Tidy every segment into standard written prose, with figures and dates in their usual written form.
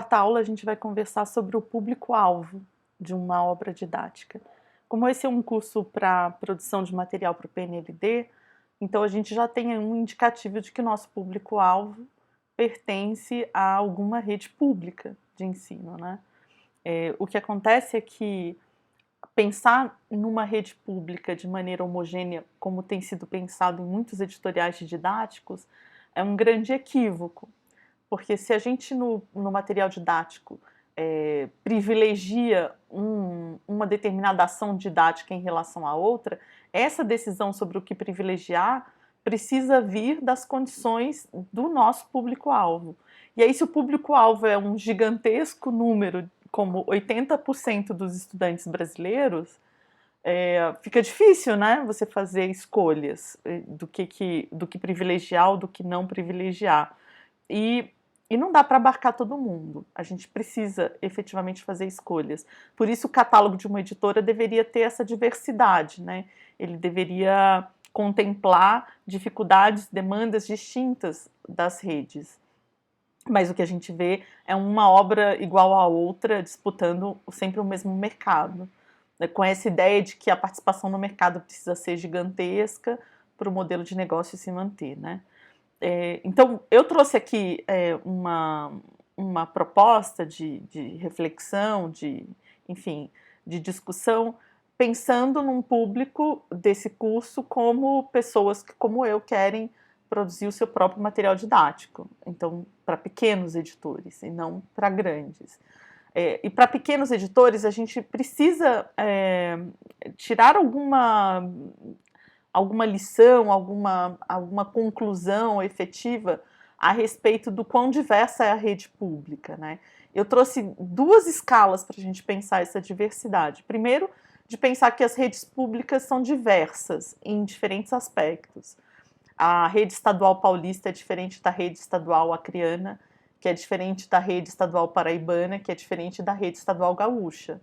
quarta aula a gente vai conversar sobre o público-alvo de uma obra didática. Como esse é um curso para produção de material para o PNLD, então a gente já tem um indicativo de que o nosso público-alvo pertence a alguma rede pública de ensino, né? O que acontece é que pensar numa rede pública de maneira homogênea, como tem sido pensado em muitos editoriais didáticos, é um grande equívoco. Porque se a gente no material didático privilegia uma determinada ação didática em relação à outra, essa decisão sobre o que privilegiar precisa vir das condições do nosso público-alvo. E aí, se o público-alvo é um gigantesco número, como 80% dos estudantes brasileiros, fica difícil, né, você fazer escolhas do que privilegiar ou do que não privilegiar. E não dá para abarcar todo mundo, a gente precisa efetivamente fazer escolhas. Por isso o catálogo de uma editora deveria ter essa diversidade, né? Ele deveria contemplar dificuldades, demandas distintas das redes. Mas o que a gente vê é uma obra igual à outra, disputando sempre o mesmo mercado, né? Com essa ideia de que a participação no mercado precisa ser gigantesca para o modelo de negócio se manter, né? Então, eu trouxe aqui uma proposta de reflexão, enfim, de discussão, pensando num público desse curso como pessoas que, como eu, querem produzir o seu próprio material didático. Então, para pequenos editores e não para grandes. E para pequenos editores, a gente precisa tirar alguma lição, alguma conclusão efetiva a respeito do quão diversa é a rede pública, né? Eu trouxe duas escalas para a gente pensar essa diversidade. Primeiro, de pensar que as redes públicas são diversas em diferentes aspectos. A rede estadual paulista é diferente da rede estadual acreana, que é diferente da rede estadual paraibana, que é diferente da rede estadual gaúcha.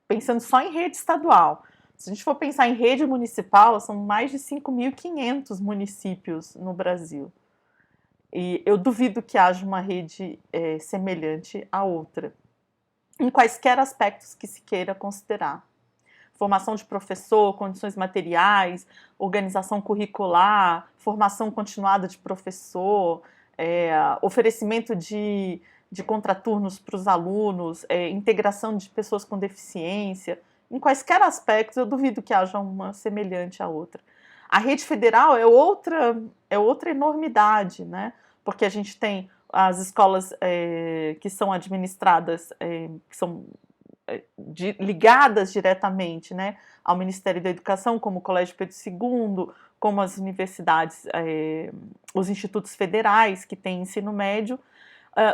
Pensando só em rede estadual. Se a gente for pensar em rede municipal, são mais de 5.500 municípios no Brasil. E eu duvido que haja uma rede semelhante à outra, em quaisquer aspectos que se queira considerar. Formação de professor, condições materiais, organização curricular, formação continuada de professor, oferecimento de contraturnos para os alunos, integração de pessoas com deficiência. Em quaisquer aspectos, eu duvido que haja uma semelhante à outra. A rede federal é outra enormidade, né? Porque a gente tem as escolas que são administradas, que são ligadas diretamente, né, ao Ministério da Educação, como o Colégio Pedro II, como as universidades, os institutos federais que têm ensino médio,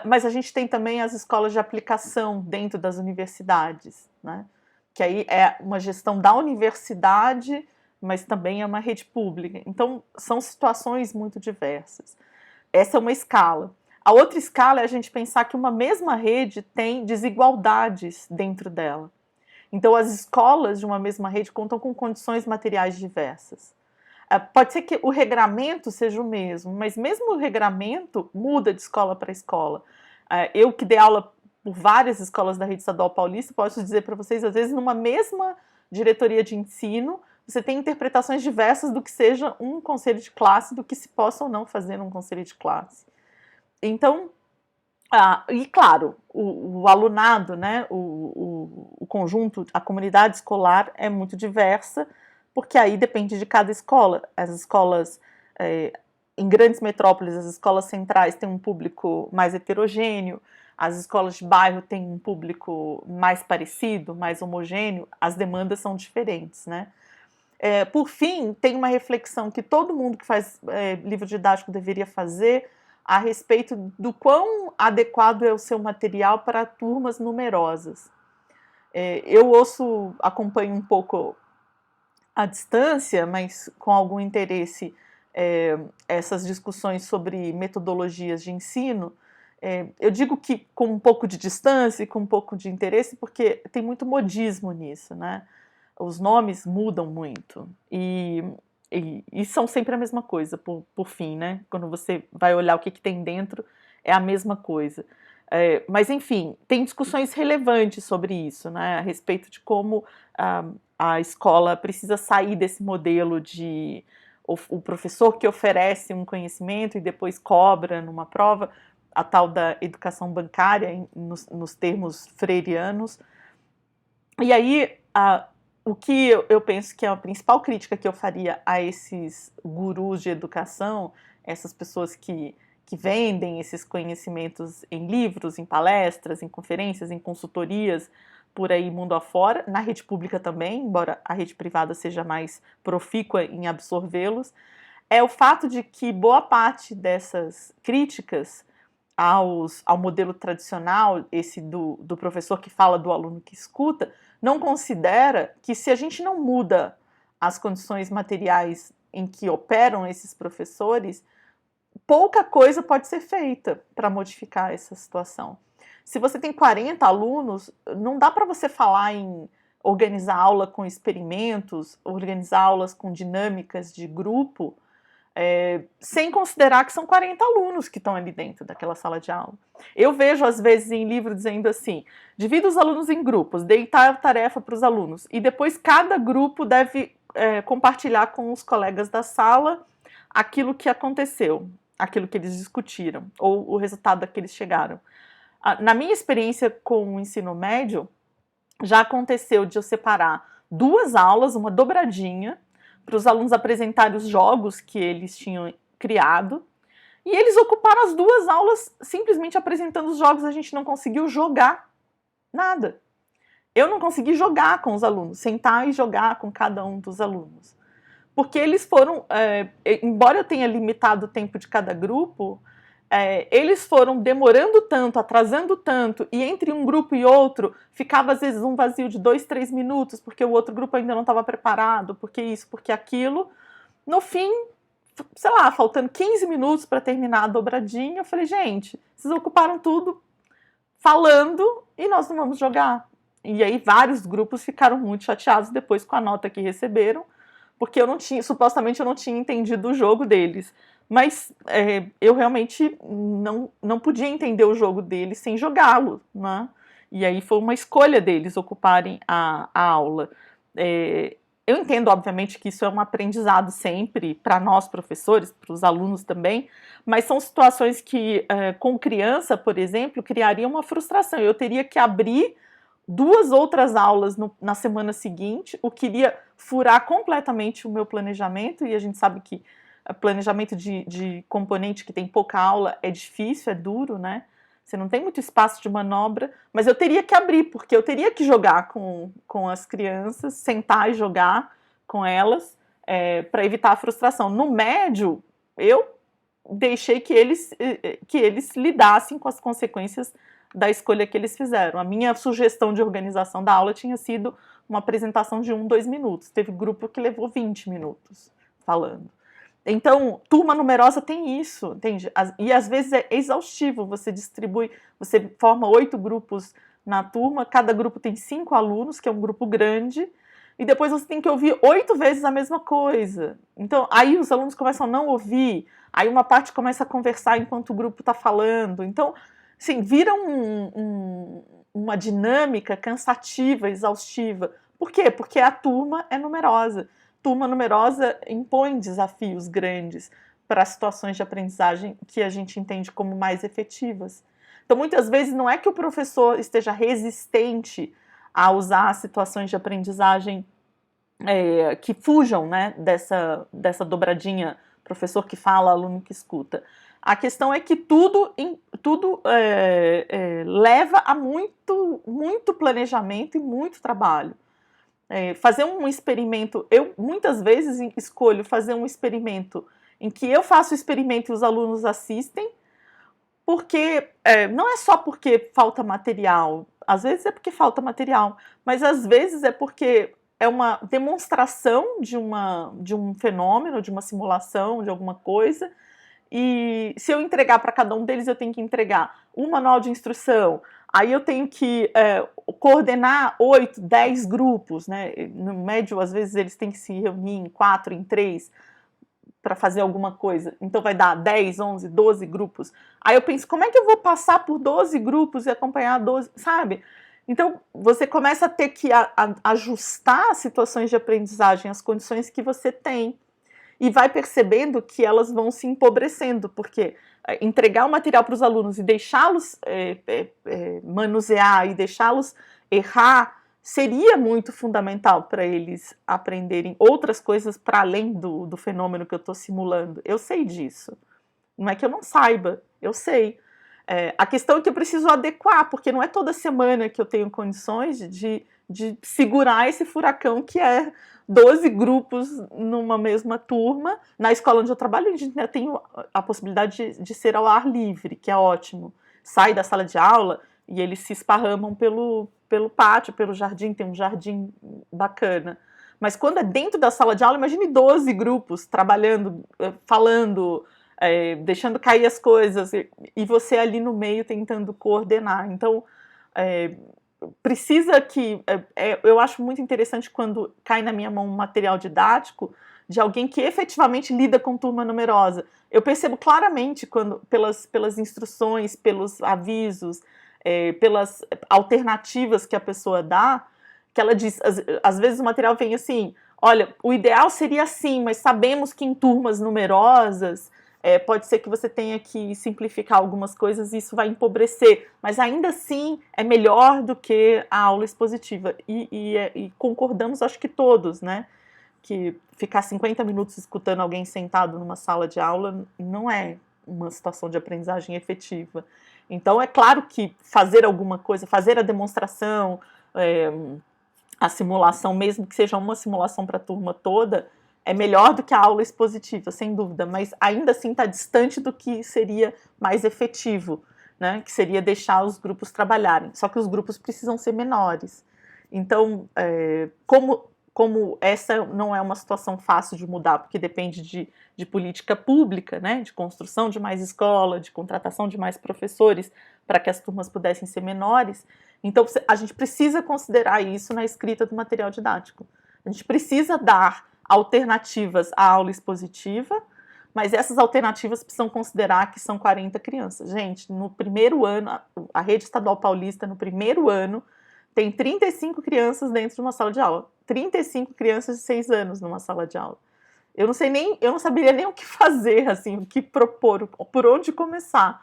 mas a gente tem também as escolas de aplicação dentro das universidades, né? Que aí é uma gestão da universidade, mas também é uma rede pública. Então, são situações muito diversas. Essa é uma escala. A outra escala é a gente pensar que uma mesma rede tem desigualdades dentro dela. Então, as escolas de uma mesma rede contam com condições materiais diversas. Pode ser que o regramento seja o mesmo, mas mesmo o regramento muda de escola para escola. Eu que dei aula por várias escolas da rede estadual paulista, posso dizer para vocês, às vezes, numa mesma diretoria de ensino, você tem interpretações diversas do que seja um conselho de classe, do que se possa ou não fazer num conselho de classe. Então, e claro, o alunado, né, o conjunto, a comunidade escolar é muito diversa, porque aí depende de cada escola. As escolas, em grandes metrópoles, as escolas centrais têm um público mais heterogêneo, as escolas de bairro têm um público mais parecido, mais homogêneo, as demandas são diferentes, né? Por fim, tem uma reflexão que todo mundo que faz livro didático deveria fazer a respeito do quão adequado é o seu material para turmas numerosas. Eu acompanho um pouco à distância, mas com algum interesse, essas discussões sobre metodologias de ensino. Eu digo que com um pouco de distância e com um pouco de interesse, porque tem muito modismo nisso, né? Os nomes mudam muito e são sempre a mesma coisa, por fim, né? Quando você vai olhar o que tem dentro, é a mesma coisa. Mas, enfim, tem discussões relevantes sobre isso, né, a respeito de como a escola precisa sair desse modelo de o professor que oferece um conhecimento e depois cobra numa prova, a tal da educação bancária, nos termos freirianos. E aí, o que eu penso que é a principal crítica que eu faria a esses gurus de educação, essas pessoas que vendem esses conhecimentos em livros, em palestras, em conferências, em consultorias, por aí mundo afora, na rede pública também, embora a rede privada seja mais profícua em absorvê-los, é o fato de que boa parte dessas críticas ao modelo tradicional, esse do professor que fala, do aluno que escuta, não considera que se a gente não muda as condições materiais em que operam esses professores, pouca coisa pode ser feita para modificar essa situação. Se você tem 40 alunos, não dá para você falar em organizar aula com experimentos, organizar aulas com dinâmicas de grupo, sem considerar que são 40 alunos que estão ali dentro daquela sala de aula. Eu vejo, às vezes, em livro dizendo assim, divida os alunos em grupos, dê tarefa para os alunos, e depois cada grupo deve compartilhar com os colegas da sala aquilo que aconteceu, aquilo que eles discutiram, ou o resultado a que eles chegaram. Na minha experiência com o ensino médio, já aconteceu de eu separar 2 aulas, uma dobradinha, para os alunos apresentarem os jogos que eles tinham criado, e eles ocuparam as 2 aulas simplesmente apresentando os jogos, a gente não conseguiu jogar nada. Eu não consegui jogar com os alunos, sentar e jogar com cada um dos alunos. Porque eles foram, embora eu tenha limitado o tempo de cada grupo, eles foram demorando tanto, atrasando tanto, e entre um grupo e outro ficava às vezes um vazio de 2, 3 minutos, porque o outro grupo ainda não estava preparado, porque isso, porque aquilo. No fim, sei lá, faltando 15 minutos para terminar a dobradinha, eu falei, gente, vocês ocuparam tudo falando e nós não vamos jogar. E aí vários grupos ficaram muito chateados depois com a nota que receberam, porque supostamente eu não tinha entendido o jogo deles. Mas eu realmente não podia entender o jogo deles sem jogá-lo, né? E aí foi uma escolha deles ocuparem a aula. Eu entendo, obviamente, que isso é um aprendizado sempre para nós professores, para os alunos também, mas são situações que, com criança, por exemplo, criariam uma frustração. Eu teria que abrir 2 outras aulas na semana seguinte, o que iria furar completamente o meu planejamento, e a gente sabe que planejamento de componente que tem pouca aula é difícil, é duro, né? Você não tem muito espaço de manobra, mas eu teria que abrir, porque eu teria que jogar com as crianças, sentar e jogar com elas, para evitar a frustração. No médio, eu deixei que eles lidassem com as consequências da escolha que eles fizeram. A minha sugestão de organização da aula tinha sido uma apresentação de 1, 2 minutos. Teve grupo que levou 20 minutos falando. Então, turma numerosa tem isso, entende? E às vezes é exaustivo, você forma 8 grupos na turma, cada grupo tem 5 alunos, que é um grupo grande, e depois você tem que ouvir 8 vezes a mesma coisa. Então, aí os alunos começam a não ouvir, aí uma parte começa a conversar enquanto o grupo está falando. Então, assim, vira uma dinâmica cansativa, exaustiva. Por quê? Porque a turma é numerosa. Turma numerosa impõe desafios grandes para situações de aprendizagem que a gente entende como mais efetivas. Então, muitas vezes, não é que o professor esteja resistente a usar situações de aprendizagem que fujam, né, dessa dobradinha, professor que fala, aluno que escuta. A questão é que tudo leva a muito planejamento e muito trabalho. Fazer um experimento, eu muitas vezes escolho fazer um experimento em que eu faço o experimento e os alunos assistem, porque não é só porque falta material, às vezes é porque falta material, mas às vezes é porque é uma demonstração de um fenômeno, de uma simulação, de alguma coisa, e se eu entregar para cada um deles, eu tenho que entregar um manual de instrução, aí eu tenho que coordenar 8, 10 grupos, né? No médio, às vezes, eles têm que se reunir em 4, em 3, para fazer alguma coisa. Então vai dar 10, 11, 12 grupos. Aí eu penso, como é que eu vou passar por 12 grupos e acompanhar 12, sabe? Então você começa a ter que ajustar as situações de aprendizagem às condições que você tem e vai percebendo que elas vão se empobrecendo, porque entregar o material para os alunos e deixá-los manusear e deixá-los errar seria muito fundamental para eles aprenderem outras coisas para além do fenômeno que eu estou simulando. Eu sei disso. Não é que eu não saiba, eu sei. A questão é que eu preciso adequar, porque não é toda semana que eu tenho condições de segurar esse furacão que é 12 grupos numa mesma turma. Na escola onde eu trabalho, a gente tem a possibilidade de ser ao ar livre, que é ótimo. Sai da sala de aula e eles se esparramam pelo pátio, pelo jardim, tem um jardim bacana. Mas quando é dentro da sala de aula, imagine 12 grupos trabalhando, falando, deixando cair as coisas, e você ali no meio tentando coordenar. Então, precisa que... eu acho muito interessante quando cai na minha mão um material didático de alguém que efetivamente lida com turma numerosa. Eu percebo claramente quando, pelas instruções, pelos avisos, pelas alternativas que a pessoa dá, que ela diz, às vezes o material vem assim, olha, o ideal seria assim, mas sabemos que em turmas numerosas pode ser que você tenha que simplificar algumas coisas e isso vai empobrecer, mas ainda assim é melhor do que a aula expositiva. E concordamos, acho que todos, né? Que ficar 50 minutos escutando alguém sentado numa sala de aula não é uma situação de aprendizagem efetiva. Então, é claro que fazer alguma coisa, fazer a demonstração, a simulação, mesmo que seja uma simulação para a turma toda, é melhor do que a aula expositiva, sem dúvida, mas ainda assim está distante do que seria mais efetivo, né? Que seria deixar os grupos trabalharem. Só que os grupos precisam ser menores. Então, como essa não é uma situação fácil de mudar, porque depende de política pública, né, de construção de mais escola, de contratação de mais professores, para que as turmas pudessem ser menores, então a gente precisa considerar isso na escrita do material didático. A gente precisa dar alternativas à aula expositiva, mas essas alternativas precisam considerar que são 40 crianças. Gente, no primeiro ano, a rede estadual paulista, no primeiro ano, tem 35 crianças dentro de uma sala de aula. 35 crianças de 6 anos numa sala de aula. Eu não saberia nem o que fazer, assim, o que propor, por onde começar.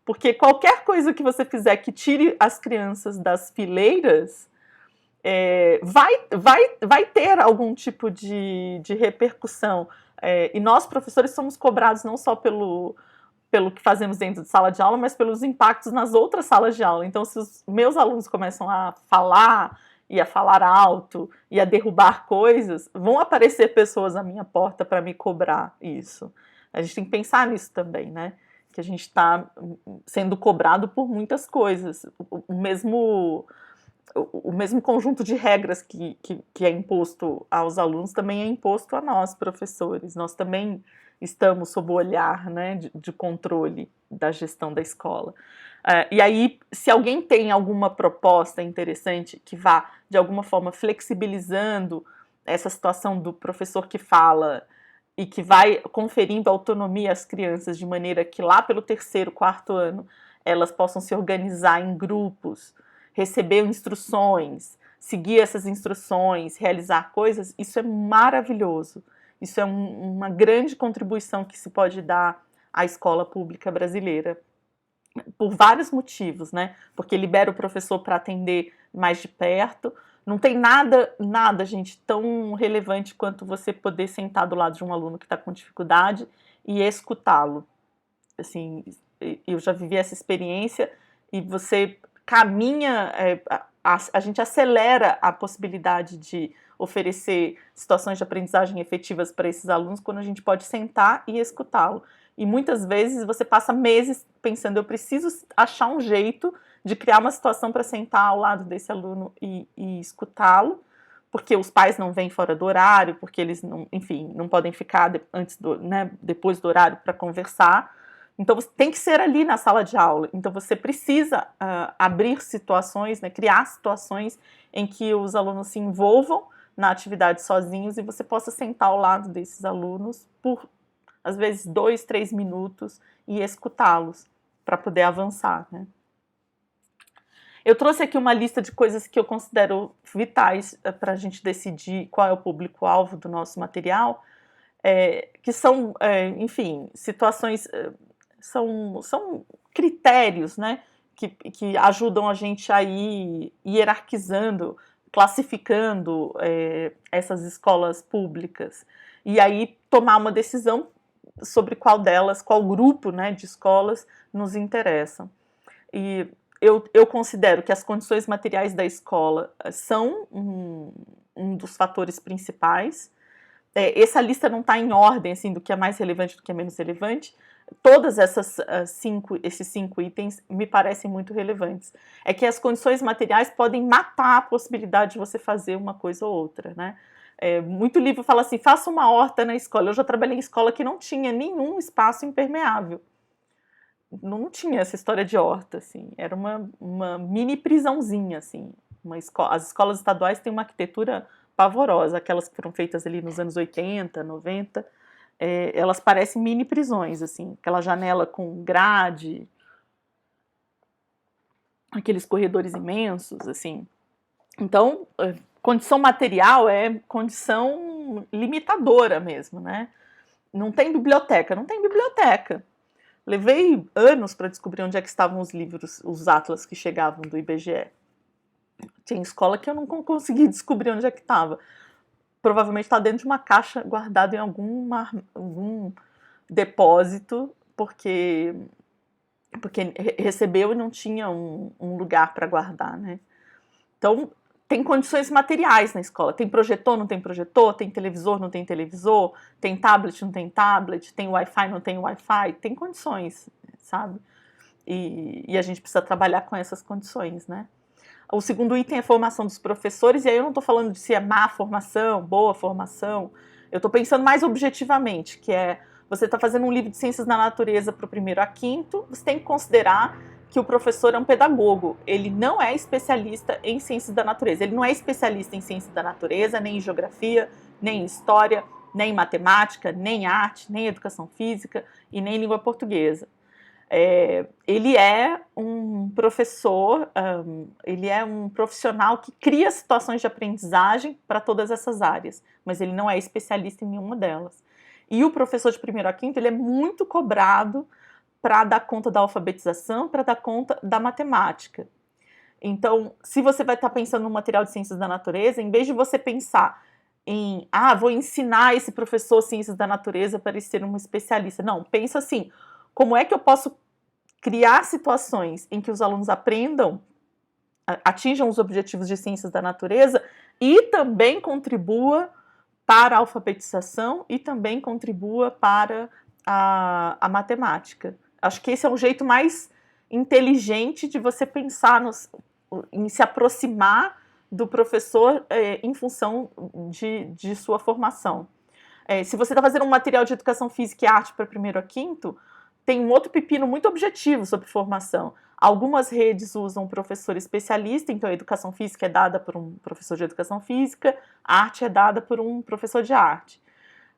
Porque qualquer coisa que você fizer que tire as crianças das fileiras, vai ter algum tipo de repercussão. E nós, professores, somos cobrados não só pelo que fazemos dentro de sala de aula, mas pelos impactos nas outras salas de aula. Então, se os meus alunos começam a falar e a falar alto e a derrubar coisas, vão aparecer pessoas à minha porta para me cobrar isso. A gente tem que pensar nisso também, né? Que a gente está sendo cobrado por muitas coisas. O mesmo conjunto de regras que é imposto aos alunos também é imposto a nós, professores. Nós também estamos sob o olhar, né, de controle da gestão da escola. E aí, se alguém tem alguma proposta interessante que vá, de alguma forma, flexibilizando essa situação do professor que fala e que vai conferindo autonomia às crianças de maneira que lá pelo 3º, 4º ano elas possam se organizar em grupos, receber instruções, seguir essas instruções, realizar coisas, isso é maravilhoso. Isso é uma grande contribuição que se pode dar à escola pública brasileira, por vários motivos, né? Porque libera o professor para atender mais de perto. Não tem nada, gente, tão relevante quanto você poder sentar do lado de um aluno que está com dificuldade e escutá-lo. Assim, eu já vivi essa experiência e você caminha, a gente acelera a possibilidade de oferecer situações de aprendizagem efetivas para esses alunos quando a gente pode sentar e escutá-lo. E muitas vezes você passa meses pensando, eu preciso achar um jeito de criar uma situação para sentar ao lado desse aluno e escutá-lo, porque os pais não vêm fora do horário, porque eles não, enfim, não podem ficar depois do horário para conversar. Então você tem que ser ali na sala de aula. Então você precisa abrir situações, né, criar situações em que os alunos se envolvam na atividade sozinhos e você possa sentar ao lado desses alunos por às vezes 2, 3 minutos, e escutá-los para poder avançar, né? Eu trouxe aqui uma lista de coisas que eu considero vitais para a gente decidir qual é o público-alvo do nosso material, que são, enfim, situações, são critérios, né, que ajudam a gente a ir hierarquizando, classificando essas escolas públicas, e aí tomar uma decisão sobre qual delas, qual grupo, né, de escolas nos interessam. E eu considero que as condições materiais da escola são um dos fatores principais. Essa lista não está em ordem assim, do que é mais relevante do que é menos relevante. Todas esses cinco itens me parecem muito relevantes. É que as condições materiais podem matar a possibilidade de você fazer uma coisa ou outra, né? Muito livro fala assim, faça uma horta na escola. Eu já trabalhei em escola que não tinha nenhum espaço impermeável. Não tinha essa história de horta, assim. Era uma mini prisãozinha, assim. As escolas estaduais têm uma arquitetura pavorosa, aquelas que foram feitas ali nos anos 80, 90, elas parecem mini prisões, assim, aquela janela com grade, aqueles corredores imensos, assim. Então, condição material é condição limitadora mesmo, né? Não tem biblioteca, não tem biblioteca. Levei anos para descobrir onde é que estavam os livros, os atlas que chegavam do IBGE. Tinha escola que eu não consegui descobrir onde é que estava. Provavelmente está dentro de uma caixa guardada em algum depósito, porque recebeu e não tinha um lugar para guardar, né? Então, tem condições materiais na escola. Tem projetor, não tem projetor, tem televisor, não tem televisor, tem tablet, não tem tablet, tem Wi-Fi, não tem Wi-Fi, tem condições, sabe? E a gente precisa trabalhar com essas condições, né? O segundo item é a formação dos professores, e aí eu não estou falando de se é má formação, boa formação, eu estou pensando mais objetivamente, que é, você está fazendo um livro de ciências da natureza para o 1º a 5º, você tem que considerar que o professor é um pedagogo, ele não é especialista em ciências da natureza, ele não é especialista em ciências da natureza, nem em geografia, nem em história, nem em matemática, nem em arte, nem em educação física e nem em língua portuguesa. Ele é um professor, ele é um profissional que cria situações de aprendizagem para todas essas áreas, mas ele não é especialista em nenhuma delas. E o professor de 1º a 5º, ele é muito cobrado para dar conta da alfabetização, para dar conta da matemática. Então, se você vai estar pensando no material de ciências da natureza, em vez de você pensar em, vou ensinar esse professor ciências da natureza para ele ser um especialista. Não, pensa assim, como é que eu posso criar situações em que os alunos aprendam, atinjam os objetivos de ciências da natureza e também contribua para a alfabetização e também contribua para a matemática. Acho que esse é um jeito mais inteligente de você pensar em se aproximar do professor em função de sua formação. Se você está fazendo um material de educação física e arte para 1º a 5º, tem um outro pepino muito objetivo sobre formação. Algumas redes usam um professor especialista, então a educação física é dada por um professor de educação física, a arte é dada por um professor de arte.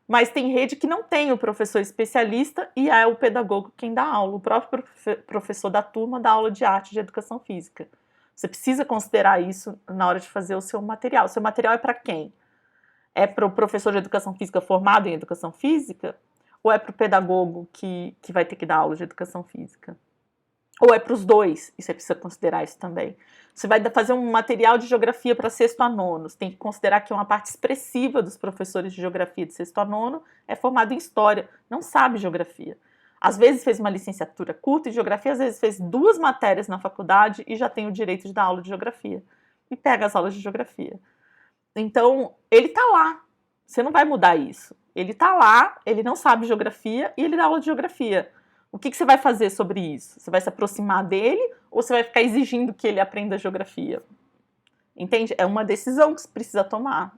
Mas tem rede que não tem o professor especialista e é o pedagogo quem dá aula. O próprio professor da turma dá aula de arte e de educação física. Você precisa considerar isso na hora de fazer o seu material. O seu material é para quem? É para o professor de educação física formado em educação física? Ou é para o pedagogo que vai ter que dar aula de educação física? Ou é para os dois? E você precisa considerar isso também. Você vai fazer um material de geografia para 6º a 9º. Você tem que considerar que uma parte expressiva dos professores de geografia de 6º a 9º é formado em história, não sabe geografia. Às vezes fez uma licenciatura curta em geografia, às vezes fez 2 matérias na faculdade e já tem o direito de dar aula de geografia. E pega as aulas de geografia. Então, ele está lá. Você não vai mudar isso. Ele está lá, ele não sabe geografia e ele dá aula de geografia. O que você vai fazer sobre isso? Você vai se aproximar dele ou você vai ficar exigindo que ele aprenda geografia? Entende? É uma decisão que você precisa tomar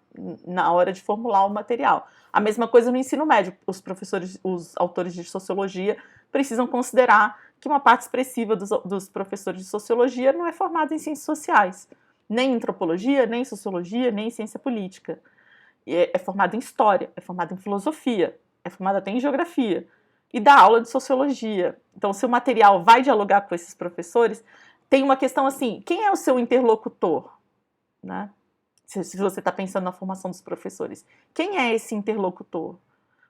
na hora de formular o material. A mesma coisa no ensino médio. Os professores, os autores de sociologia precisam considerar que uma parte expressiva dos professores de sociologia não é formada em ciências sociais. Nem em antropologia, nem em sociologia, nem em ciência política. É formado em história, é formado em filosofia. é formado até em geografia e dá aula de sociologia. Então, se o material vai dialogar com esses professores, tem uma questão assim, quem é o seu interlocutor? Né? Se você está pensando na formação dos professores, quem é esse interlocutor?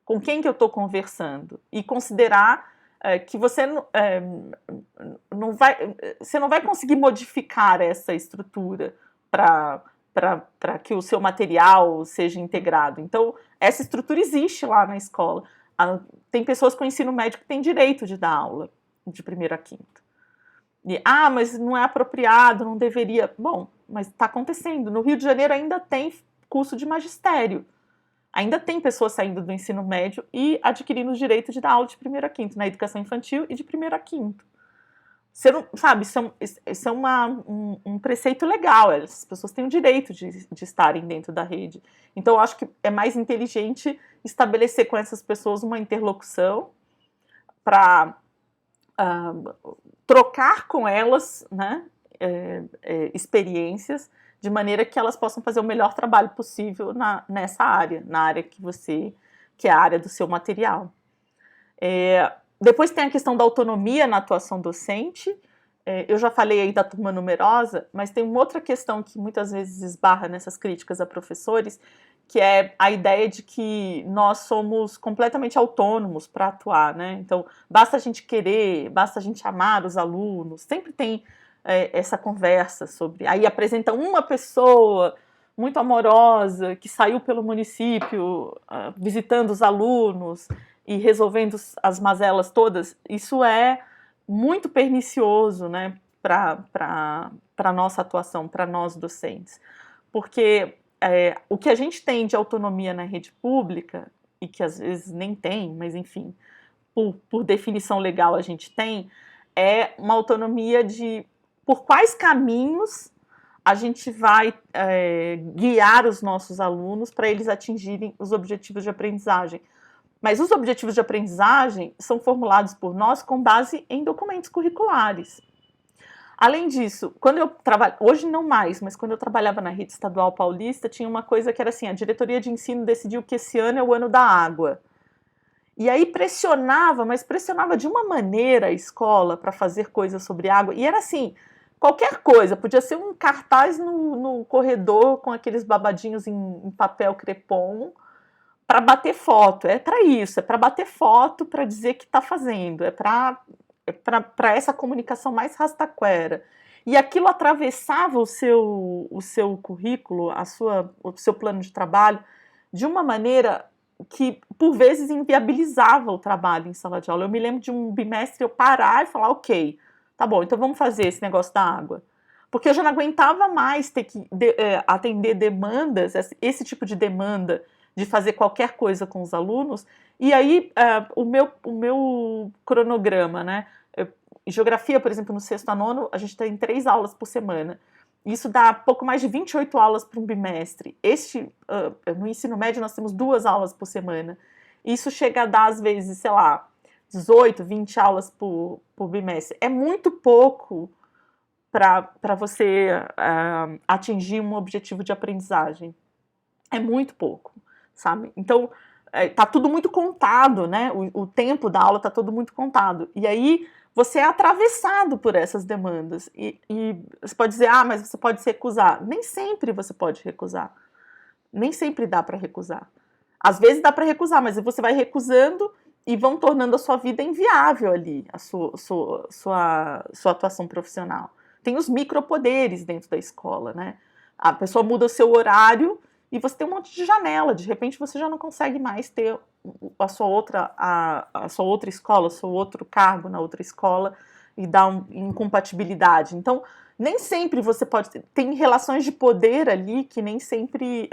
Com quem que eu estou conversando? E considerar que você não vai conseguir modificar essa estrutura para que o seu material seja integrado. Então, essa estrutura existe lá na escola. Tem pessoas com ensino médio que têm direito de dar aula de primeiro a quinto. E, mas não é apropriado, não deveria. Bom, mas está acontecendo. No Rio de Janeiro ainda tem curso de magistério. Ainda tem pessoas saindo do ensino médio e adquirindo o direito de dar aula de primeiro a quinto, na educação infantil e de primeiro a quinto. Você não, sabe, isso é um preceito legal, as pessoas têm o direito de estarem dentro da rede. Então, eu acho que é mais inteligente estabelecer com essas pessoas uma interlocução para trocar com elas, né, experiências, de maneira que elas possam fazer o melhor trabalho possível nessa área, na área que é a área do seu material. Depois tem a questão da autonomia na atuação docente. Eu já falei aí da turma numerosa, mas tem uma outra questão que muitas vezes esbarra nessas críticas a professores, que é a ideia de que nós somos completamente autônomos para atuar, né? Então, basta a gente querer, basta a gente amar os alunos, sempre tem essa conversa sobre... Aí apresenta uma pessoa muito amorosa que saiu pelo município visitando os alunos e resolvendo as mazelas todas. Isso é muito pernicioso, né, para a nossa atuação, para nós docentes. Porque o que a gente tem de autonomia na rede pública, e que às vezes nem tem, mas enfim, por definição legal a gente tem, é uma autonomia de por quais caminhos a gente vai guiar os nossos alunos para eles atingirem os objetivos de aprendizagem. Mas os objetivos de aprendizagem são formulados por nós com base em documentos curriculares. Além disso, quando eu trabalho, hoje não mais, mas quando eu trabalhava na rede estadual paulista, tinha uma coisa que era assim, a diretoria de ensino decidiu que esse ano é o ano da água. E aí pressionava, mas pressionava de uma maneira a escola para fazer coisas sobre água. E era assim, qualquer coisa, podia ser um cartaz no corredor com aqueles babadinhos em papel crepom, para bater foto, é para isso, é para bater foto, para dizer que está fazendo, é para essa comunicação mais rastaquera. E aquilo atravessava o seu currículo, o seu plano de trabalho, de uma maneira que, por vezes, inviabilizava o trabalho em sala de aula. Eu me lembro de um bimestre eu parar e falar, ok, tá bom, então vamos fazer esse negócio da água. Porque eu já não aguentava mais ter que atender demandas, esse tipo de demanda, de fazer qualquer coisa com os alunos, e aí o meu cronograma, né? Em geografia, por exemplo, no sexto a nono, a gente tem 3 aulas por semana. Isso dá pouco mais de 28 aulas para um bimestre. No ensino médio, nós temos 2 aulas por semana. Isso chega a dar, às vezes, sei lá, 18, 20 aulas por bimestre. É muito pouco para você atingir um objetivo de aprendizagem. É muito pouco. Sabe? Então, tá tudo muito contado, né? O tempo da aula tá todo muito contado. E aí, você é atravessado por essas demandas. E você pode dizer, mas você pode se recusar. Nem sempre você pode recusar. Nem sempre dá para recusar. Às vezes dá para recusar, mas você vai recusando e vão tornando a sua vida inviável ali, a sua atuação profissional. Tem os micropoderes dentro da escola, né? A pessoa muda o seu horário e você tem um monte de janela, de repente você já não consegue mais ter a sua outra escola, o seu outro cargo na outra escola e dá uma incompatibilidade. Então, nem sempre você pode tem relações de poder ali que nem sempre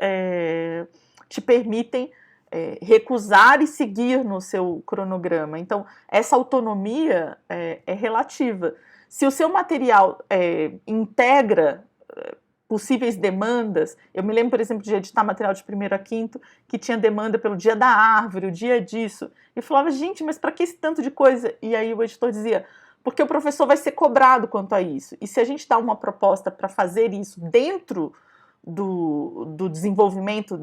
te permitem recusar e seguir no seu cronograma. Então, essa autonomia é relativa. Se o seu material integra possíveis demandas, eu me lembro, por exemplo, de editar material de primeiro a quinto, que tinha demanda pelo dia da árvore, o dia disso. E eu falava, gente, mas para que esse tanto de coisa? E aí o editor dizia, porque o professor vai ser cobrado quanto a isso. E se a gente dá uma proposta para fazer isso dentro do desenvolvimento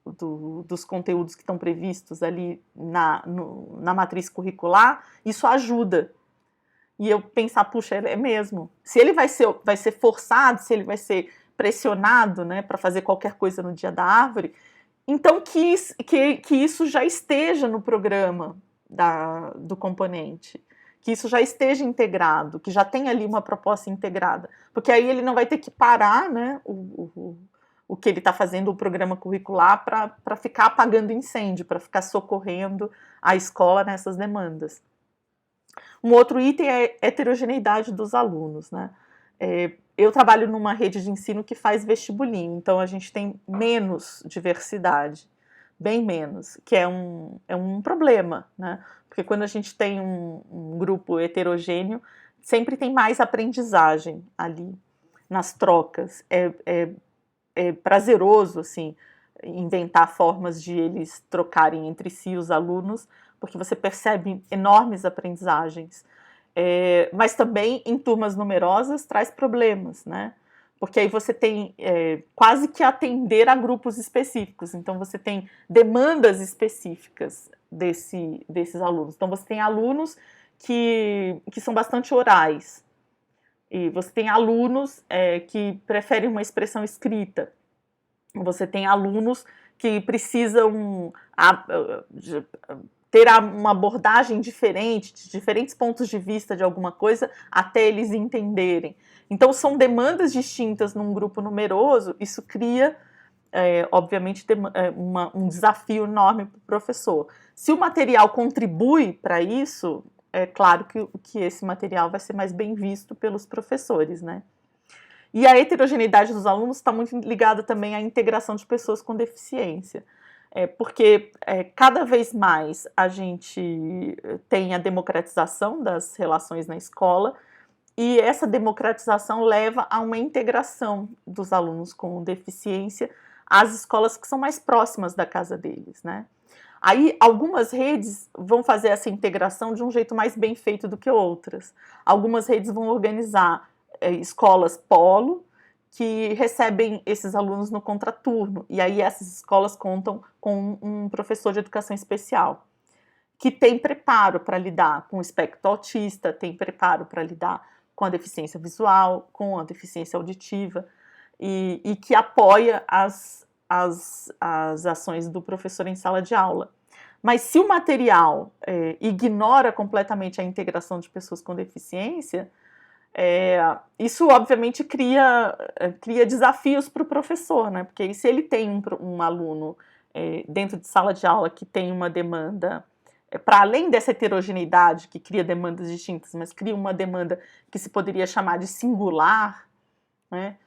dos conteúdos que estão previstos ali na matriz curricular, isso ajuda. E eu pensar, puxa, é mesmo. Se ele vai ser forçado, se ele vai ser pressionado, né, para fazer qualquer coisa no dia da árvore, então que isso já esteja no programa do componente, que isso já esteja integrado, que já tenha ali uma proposta integrada, porque aí ele não vai ter que parar, né, o que ele está fazendo, o programa curricular, para ficar apagando incêndio, para ficar socorrendo a escola nessas demandas. Um outro item é a heterogeneidade dos alunos, né? Eu trabalho numa rede de ensino que faz vestibulinho, então a gente tem menos diversidade, bem menos, que é um problema, né? Porque quando a gente tem um grupo heterogêneo, sempre tem mais aprendizagem ali, nas trocas. É prazeroso, assim, inventar formas de eles trocarem entre si os alunos, porque você percebe enormes aprendizagens. Mas também, em turmas numerosas, traz problemas, né? Porque aí você tem quase que atender a grupos específicos. Então, você tem demandas específicas desses alunos. Então, você tem alunos que são bastante orais. E você tem alunos que preferem uma expressão escrita. Você tem alunos que precisam ter uma abordagem diferente, de diferentes pontos de vista de alguma coisa, até eles entenderem. Então, são demandas distintas num grupo numeroso, isso cria, obviamente, um desafio enorme para o professor. Se o material contribui para isso, é claro que esse material vai ser mais bem visto pelos professores, né? E a heterogeneidade dos alunos está muito ligada também à integração de pessoas com deficiência. Porque cada vez mais a gente tem a democratização das relações na escola, e essa democratização leva a uma integração dos alunos com deficiência às escolas que são mais próximas da casa deles, né? Aí, algumas redes vão fazer essa integração de um jeito mais bem feito do que outras. Algumas redes vão organizar escolas polo, que recebem esses alunos no contraturno. E aí essas escolas contam com um professor de educação especial, que tem preparo para lidar com o espectro autista, tem preparo para lidar com a deficiência visual, com a deficiência auditiva, e que apoia as ações do professor em sala de aula. Mas se o material ignora completamente a integração de pessoas com deficiência, isso obviamente cria desafios para o professor, né? Porque se ele tem um aluno dentro de sala de aula que tem uma demanda, para além dessa heterogeneidade que cria demandas distintas, mas cria uma demanda que se poderia chamar de singular, né?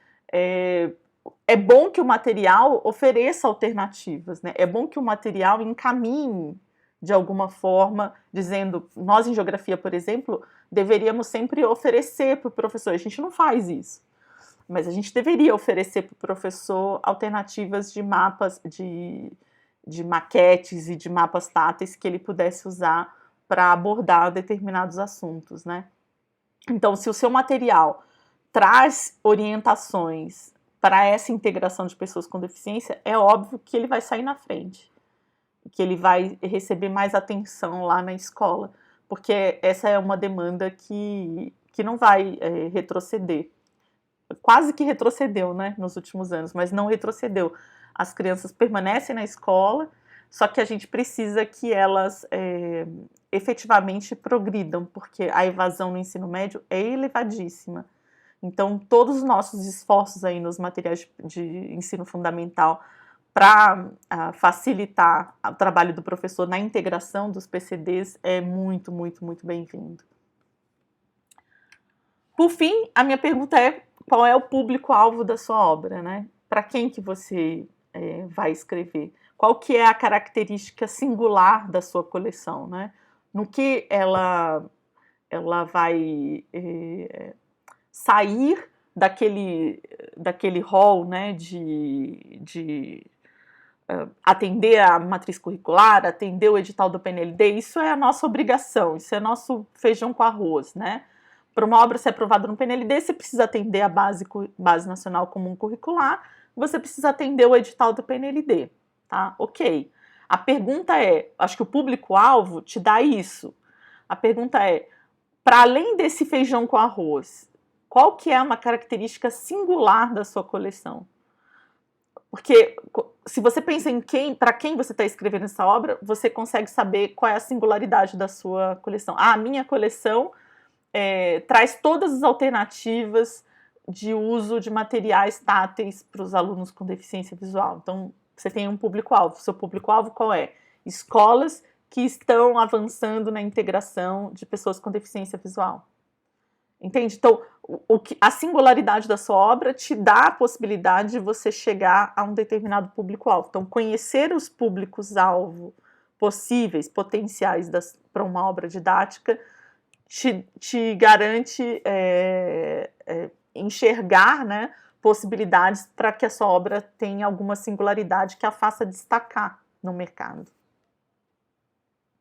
É bom que o material ofereça alternativas, né? É bom que o material encaminhe de alguma forma, dizendo, nós em geografia, por exemplo, deveríamos sempre oferecer para o professor, a gente não faz isso, mas a gente deveria oferecer para o professor alternativas de mapas, de maquetes e de mapas táteis que ele pudesse usar para abordar determinados assuntos, né? Então, se o seu material traz orientações para essa integração de pessoas com deficiência, é óbvio que ele vai sair na frente, que ele vai receber mais atenção lá na escola, porque essa é uma demanda que não vai retroceder. Quase que retrocedeu, né, nos últimos anos, mas não retrocedeu. As crianças permanecem na escola, só que a gente precisa que elas efetivamente progridam, porque a evasão no ensino médio é elevadíssima. Então, todos os nossos esforços aí nos materiais de ensino fundamental para facilitar o trabalho do professor na integração dos PCDs é muito, muito, muito bem-vindo. Por fim, a minha pergunta é: qual é o público-alvo da sua obra, né? Para quem que você vai escrever? Qual que é a característica singular da sua coleção, né? No que ela vai sair daquele rol, né, de atender a matriz curricular, atender o edital do PNLD, isso é a nossa obrigação, isso é nosso feijão com arroz, né? Para uma obra ser aprovada no PNLD, você precisa atender a Base Nacional Comum Curricular, você precisa atender o edital do PNLD. tá? Ok. A pergunta é, acho que o público-alvo te dá isso. A pergunta é, para além desse feijão com arroz, qual que é uma característica singular da sua coleção? Porque se você pensa em para quem você está escrevendo essa obra, você consegue saber qual é a singularidade da sua coleção. Ah, a minha coleção traz todas as alternativas de uso de materiais táteis para os alunos com deficiência visual. Então, você tem um público-alvo. Seu público-alvo qual é? Escolas que estão avançando na integração de pessoas com deficiência visual. Entende? Então, a singularidade da sua obra te dá a possibilidade de você chegar a um determinado público-alvo. Então, conhecer os públicos-alvo possíveis, potenciais para uma obra didática, te garante enxergar, né, possibilidades para que a sua obra tenha alguma singularidade que a faça destacar no mercado.